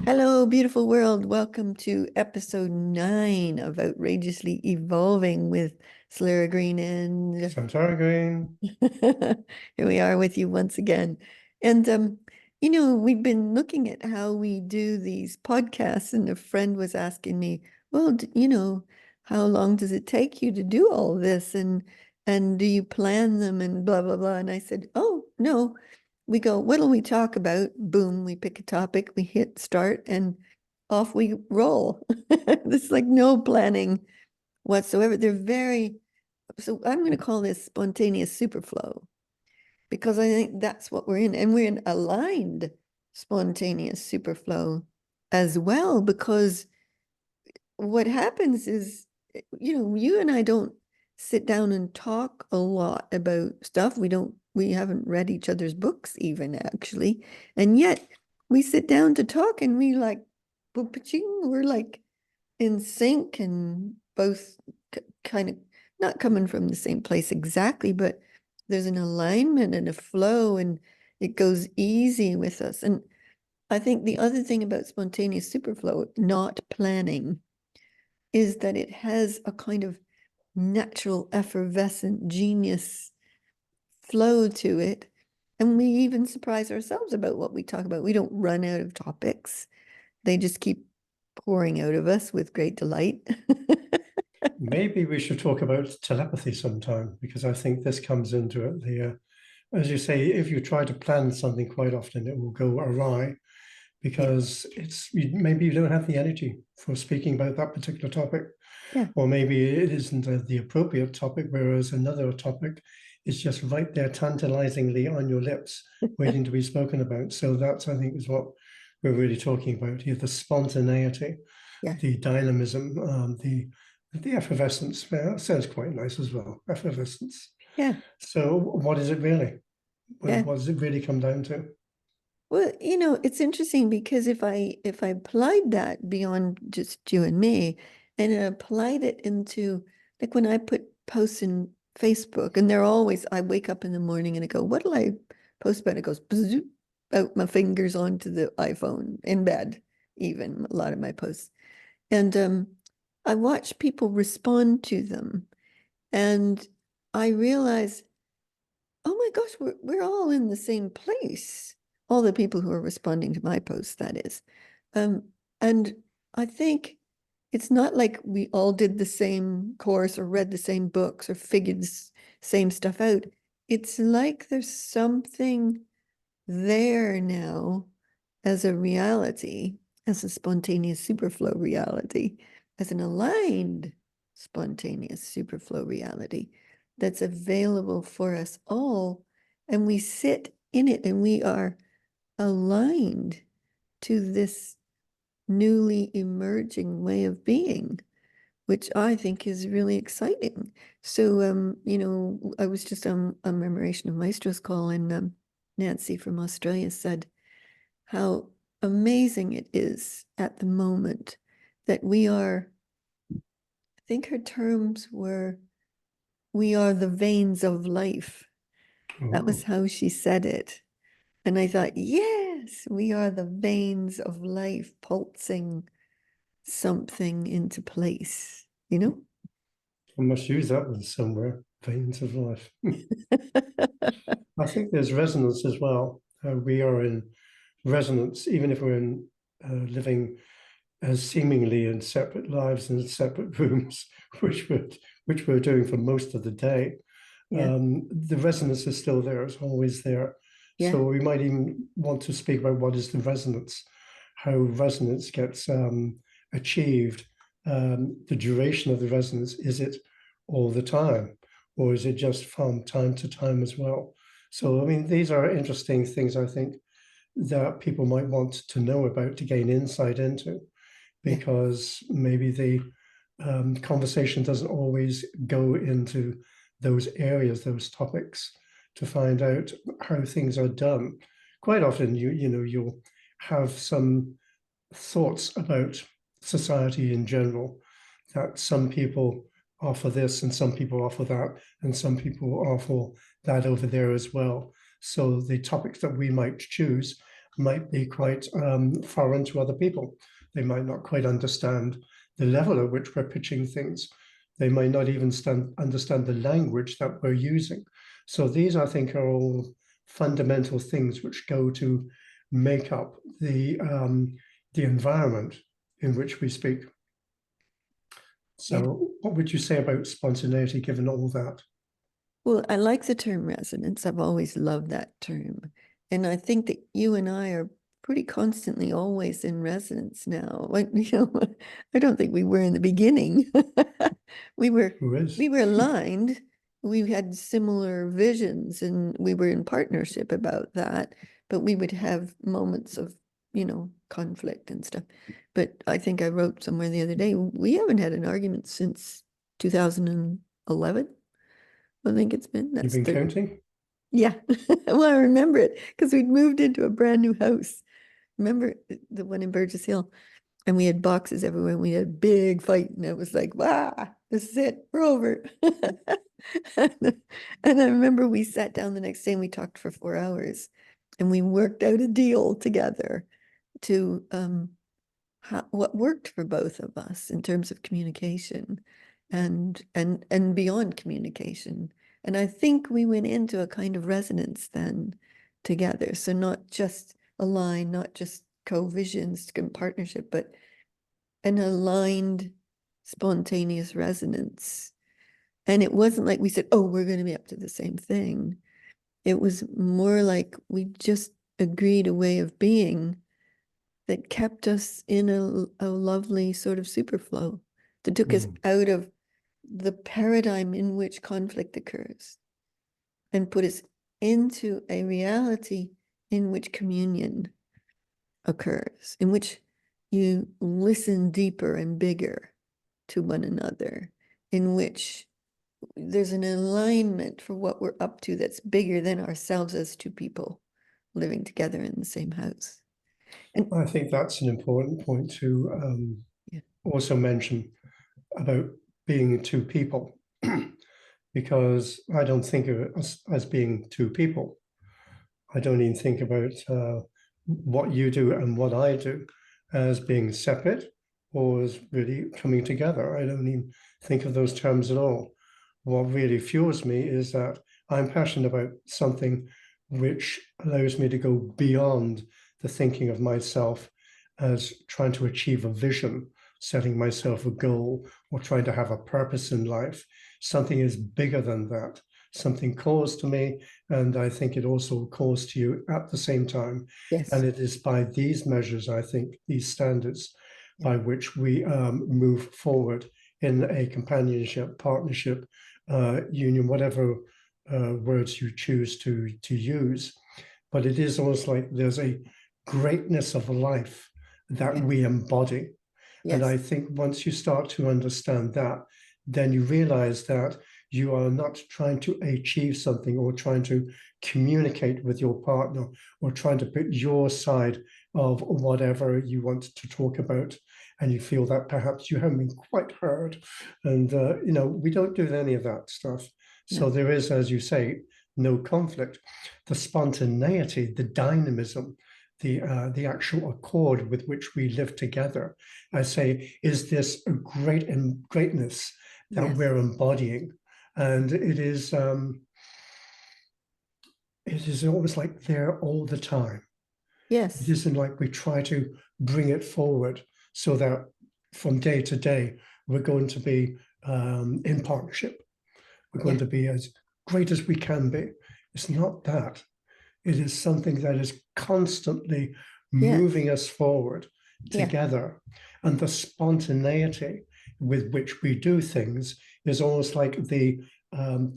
Hello, beautiful world. Welcome to episode 9 of Outrageously Evolving with Slara Green and Santari green. here we are with you once again. And we've been looking at how we do these podcasts, and a friend was asking me, well, how long does it take you to do all this? And do you plan them and blah blah blah? And I said, oh no. We go, what'll we talk about? Boom, we pick a topic, we hit start, and off we roll. There's like no planning whatsoever. So I'm going to call this spontaneous superflow because I think that's what we're in. And we're in aligned spontaneous superflow as well, because what happens is, you and I don't sit down and talk a lot about stuff. We haven't read each other's books even actually. And yet we sit down to talk and we're like in sync and both kind of not coming from the same place exactly, but there's an alignment and a flow and it goes easy with us. And I think the other thing about spontaneous superflow, not planning, is that it has a kind of natural, effervescent, genius flow to it. And we even surprise ourselves about what we talk about. We don't run out of topics, they just keep pouring out of us with great delight. Maybe we should talk about telepathy sometime because I think this comes into it. As you say, if you try to plan something, quite often it will go awry Yeah, because maybe you don't have the energy for speaking about that particular topic, yeah. or maybe it isn't the appropriate topic, whereas another topic is just right there, tantalizingly on your lips, waiting to be spoken about. So that's, I think, is what we're really talking about here: the spontaneity, Yeah, the dynamism, the effervescence. Well, that sounds quite nice as well. Effervescence. yeah, So, what is it really? yeah. What does it really come down to? Well, it's interesting because if I applied that beyond just you and me, and I applied it into, like, when I put posts in Facebook, and they're always, I wake up in the morning and I go, what'll I post about? It goes bzz, out my fingers onto the iPhone in bed, even a lot of my posts. And I watch people respond to them, and I realize, oh my gosh, we're all in the same place. All the people who are responding to my posts, that is. Um, and I think it's not like we all did the same course or read the same books or figured the same stuff out. It's like there's something there now as a reality, as a spontaneous superflow reality, as an aligned spontaneous superflow reality that's available for us all. And we sit in it and we are aligned to this newly emerging way of being, which I think is really exciting. So, I was just on a Memoration of Maestros call, and Nancy from Australia said how amazing it is at the moment that we are, I think her terms were, we are the veins of life. That was Oh, how she said it. And I thought, yes, we are the veins of life pulsing something into place, you know? I must use that one somewhere. Veins of life. I think there's resonance as well. We are in resonance, even if we're in living as seemingly in separate lives and separate rooms, which we're doing for most of the day. Yeah, The resonance is still there; it's always there. yeah, So we might even want to speak about what is the resonance, how resonance gets achieved, the duration of the resonance. Is it all the time, or is it just from time to time as well? So, I mean, these are interesting things I think that people might want to know about to gain insight into, yeah, because maybe the conversation doesn't always go into those areas, those topics, to find out how things are done. Quite often, you'll have some thoughts about society in general, that some people offer this and some people offer that, and some people offer that over there as well. So the topics that we might choose might be quite foreign to other people. They might not quite understand the level at which we're pitching things. They might not even understand the language that we're using. So these, I think, are all fundamental things which go to make up the environment in which we speak. Yeah. So what would you say about spontaneity given all that? Well, I like the term resonance. I've always loved that term. And I think that you and I are pretty constantly always in resonance now. Like, I don't think we were in the beginning. We were Who is? we were aligned. We had similar visions and we were in partnership about that, but we would have moments of, conflict and stuff. But I think I wrote somewhere the other day, we haven't had an argument since 2011. I think it's been, You've that's been 30. counting? Yeah. Well, I remember it because we'd moved into a brand new house. Remember the one in Burgess Hill? And we had boxes everywhere. And we had a big fight. And it was like, this is it. We're over. And I remember we sat down the next day and we talked for 4 hours and we worked out a deal together to what worked for both of us in terms of communication and beyond communication. And I think we went into a kind of resonance then together. So not just a line, not just co-visions and partnership, but an aligned, spontaneous resonance. And it wasn't like we said, oh, we're going to be up to the same thing. It was more like we just agreed a way of being that kept us in a lovely sort of superflow that took us out of the paradigm in which conflict occurs and put us into a reality in which communion occurs, in which you listen deeper and bigger to one another, in which there's an alignment for what we're up to that's bigger than ourselves as two people living together in the same house. And I think that's an important point to yeah, also mention about being two people, because I don't think of it as being two people. I don't even think about what you do and what I do as being separate or as really coming together. I don't even think of those terms at all. What really fuels me is that I'm passionate about something which allows me to go beyond the thinking of myself as trying to achieve a vision, setting myself a goal, or trying to have a purpose in life. Something is bigger than that. Something calls to me, and I think it also calls to you at the same time. yes, And it is by these measures, I think, these standards, yeah, by which we move forward in a companionship, partnership, union, whatever words you choose to use. But it is almost like there's a greatness of life that yeah, we embody. And I yes, think once you start to understand that, then you realize that you are not trying to achieve something or trying to communicate with your partner or trying to put your side of whatever you want to talk about. And you feel that perhaps you haven't been quite heard. And, we don't do any of that stuff. So no, there is, as you say, no conflict. The spontaneity, the dynamism, the actual accord with which we live together, I say, is this a greatness that yes, we're embodying, and it is almost like there all the time. It yes, isn't like we try to bring it forward so that from day to day we're going to be in partnership. We're going yeah, to be as great as we can be. It's not that. It is something that is constantly yes, moving us forward yeah, together. And the spontaneity with which we do things is almost like the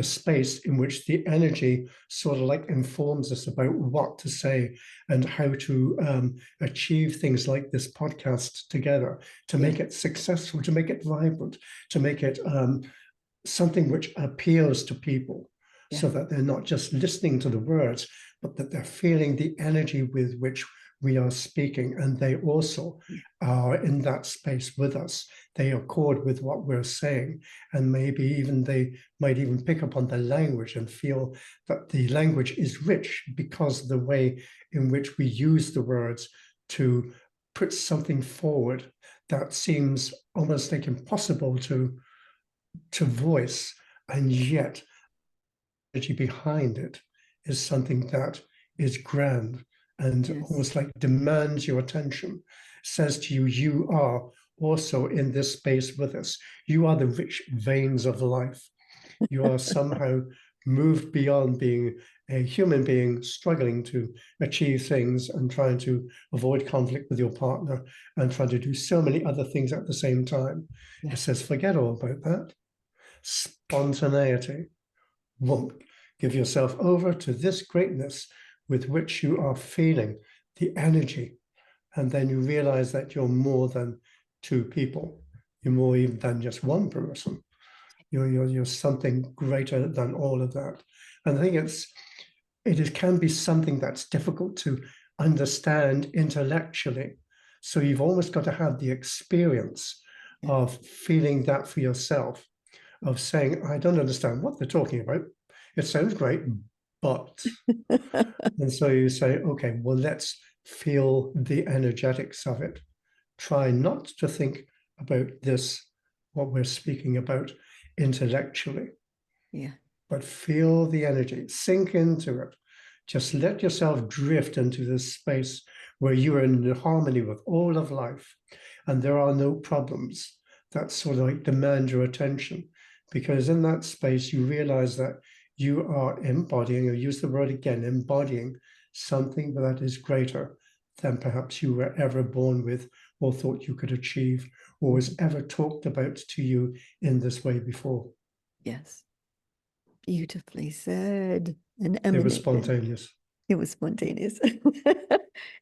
space in which the energy sort of like informs us about what to say and how to achieve things like this podcast together, to yeah, make it successful, to make it vibrant, to make it something which appeals to people yeah, so that they're not just listening to the words, but that they're feeling the energy with which we are speaking, and they also Yeah. are in that space with us. They accord with what we're saying, and maybe even they might even pick up on the language and feel that the language is rich because of the way in which we use the words to put something forward that seems almost like impossible to voice, and yet the energy behind it is something that is grand and Yes. almost like demands your attention, says to you, you are also in this space with us. You are the rich veins of life. You are somehow moved beyond being a human being struggling to achieve things and trying to avoid conflict with your partner and trying to do so many other things at the same time. Yeah. It says, forget all about that. Spontaneity. Won't give yourself over to this greatness with which you are feeling the energy. And then you realize that you're more than two people. You're more even than just one person. You're something greater than all of that. And I think can be something that's difficult to understand intellectually. So you've almost got to have the experience Yeah. of feeling that for yourself, of saying, I don't understand what they're talking about. It sounds great, but, and so you say, okay, well, let's feel the energetics of it. Try not to think about this, what we're speaking about intellectually, Yeah. but feel the energy, sink into it. Just let yourself drift into this space where you are in harmony with all of life and there are no problems that sort of like demand your attention. Because in that space, you realize that you are embodying, or use the word again, embodying something that is greater than perhaps you were ever born with or thought you could achieve or was Mhm. ever talked about to you in this way before. Yes. Beautifully said and It was emanated. spontaneous. It was spontaneous.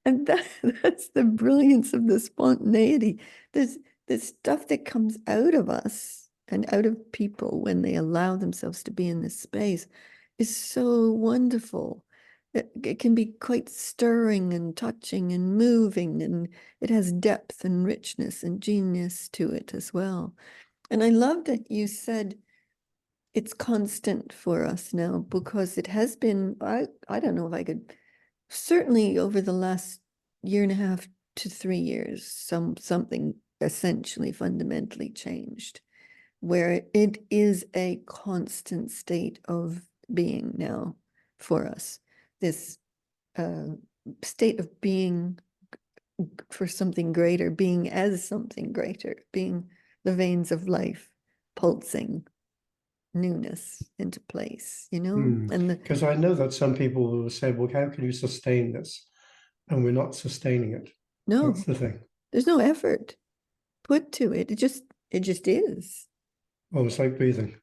And that's the brilliance of the spontaneity. There's this stuff that comes out of us and out of people when they allow themselves to be in this space is so wonderful. It can be quite stirring and touching and moving, and it has depth and richness and genius to it as well. And I love that you said it's constant for us now because it has been, I don't know if I could, certainly over the last year and a half to 3 years, something essentially fundamentally changed where it is a constant state of being now for us. This uh, state of being for something greater, being as something greater, being the veins of life pulsing newness into place, you know? And the, Because I know that some people will say, well, how can you sustain this? And we're not sustaining it. That's no, the thing. there's no effort put to it. It just is. Almost like breathing.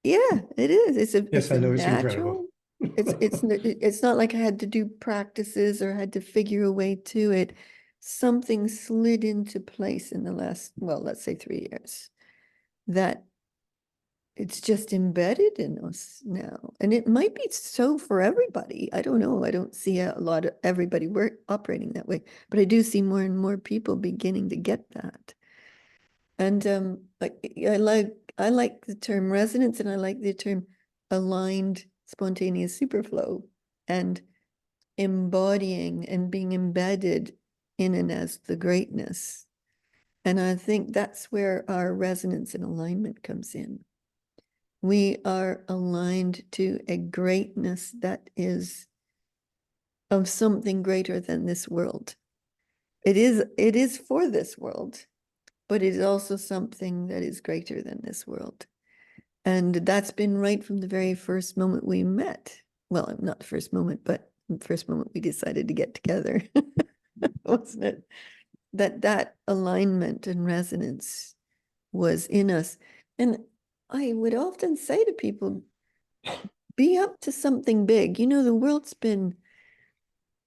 Yeah, it is. Yes, It's I a know it's incredible. natural. It's not like I had to do practices or had to figure a way to it. Something slid into place in the last, well, let's say 3 years, that it's just embedded in us now. And it might be so for everybody. I don't know. I don't see a lot of everybody work operating that way, but I do see more and more people beginning to get that. And like I like the term resonance and I like the term aligned spontaneous superflow and embodying and being embedded in and as the greatness. And I think that's where our resonance and alignment comes in. We are aligned to a greatness that is of something greater than this world. It is for this world, but it is also something that is greater than this world. And that's been right from the very first moment we met. Well, not the first moment, but the first moment we decided to get together, wasn't it? That alignment and resonance was in us. And I would often say to people, be up to something big. You know, the world's been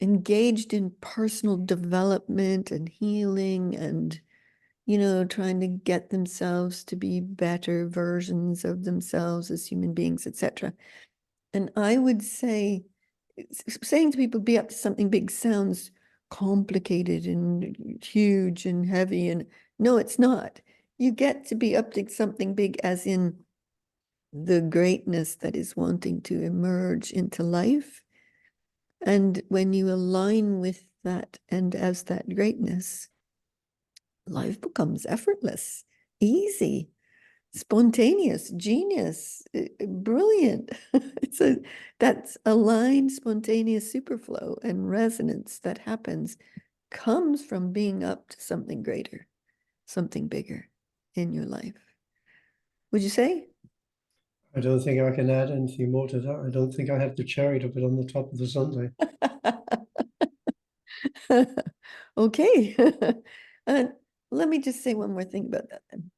engaged in personal development and healing and, trying to get themselves to be better versions of themselves as human beings, etc. And I would say saying to people be up to something big sounds complicated and huge and heavy, and no, it's not. You get to be up to something big as in the greatness that is wanting to emerge into life. And when you align with that and as that greatness, life becomes effortless, easy, spontaneous, genius, brilliant. It's a that's aligned, spontaneous superflow and resonance that happens comes from being up to something greater, something bigger in your life. Would you say? I don't think I can add anything more to that. I don't think I have the cherry to put on the top of the sundae. Okay. And let me just say one more thing about that then.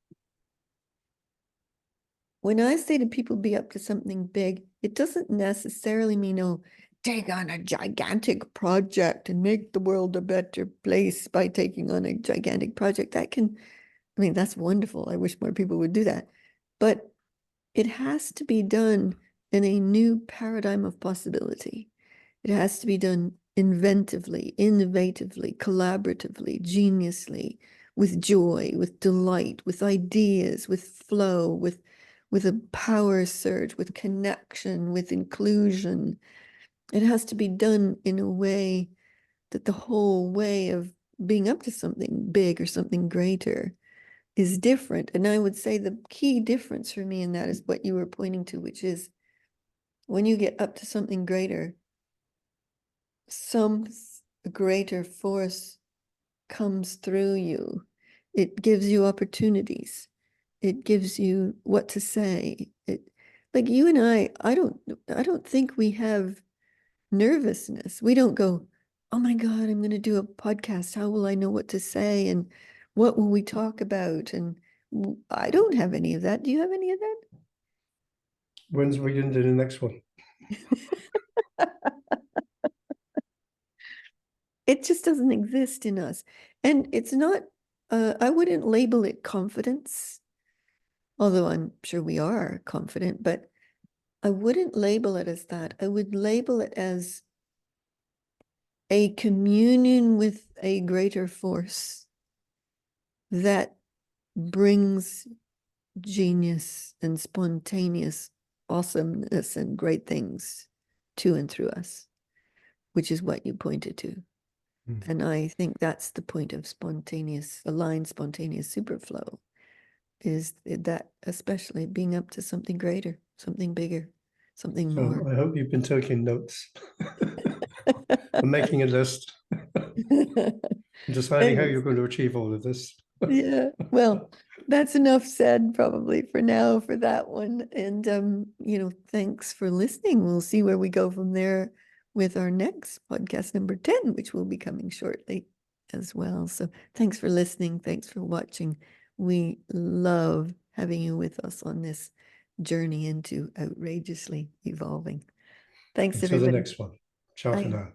When I say to people be up to something big, it doesn't necessarily mean, oh, take on a gigantic project and make the world a better place by taking on a gigantic project. I mean, that's wonderful. I wish more people would do that. But it has to be done in a new paradigm of possibility. It has to be done inventively, innovatively, collaboratively, geniusly, with joy, with delight, with ideas, with flow, with a power surge, with connection, with inclusion. It has to be done in a way that the whole way of being up to something big or something greater is different. And I would say the key difference for me in that is what you were pointing to, which is when you get up to something greater, some greater force comes through you. It gives you opportunities. It gives you what to say. Like you and I don't think we have nervousness. We don't go, oh my God, I'm going to do a podcast. How will I know what to say? And what will we talk about? And I don't have any of that. Do you have any of that? When's we going to do the next one? It just doesn't exist in us. And it's not, I wouldn't label it confidence, although I'm sure we are confident, but I wouldn't label it as that. I would label it as a communion with a greater force that brings genius and spontaneous awesomeness and great things to and through us, which is what you pointed to. And I think that's the point of spontaneous, aligned spontaneous superflow, is that especially being up to something greater, something bigger, something So more. I hope you've been taking notes and making a list and deciding how Anyways, you're going to achieve all of this. yeah, well, that's enough said probably for now for that one. And thanks for listening. We'll see where we go from there with our next podcast number 10, which will be coming shortly as well. So thanks for listening. Thanks for watching. We love having you with us on this journey into outrageously evolving. Thanks, Until the everybody. next one. Ciao for Bye. now.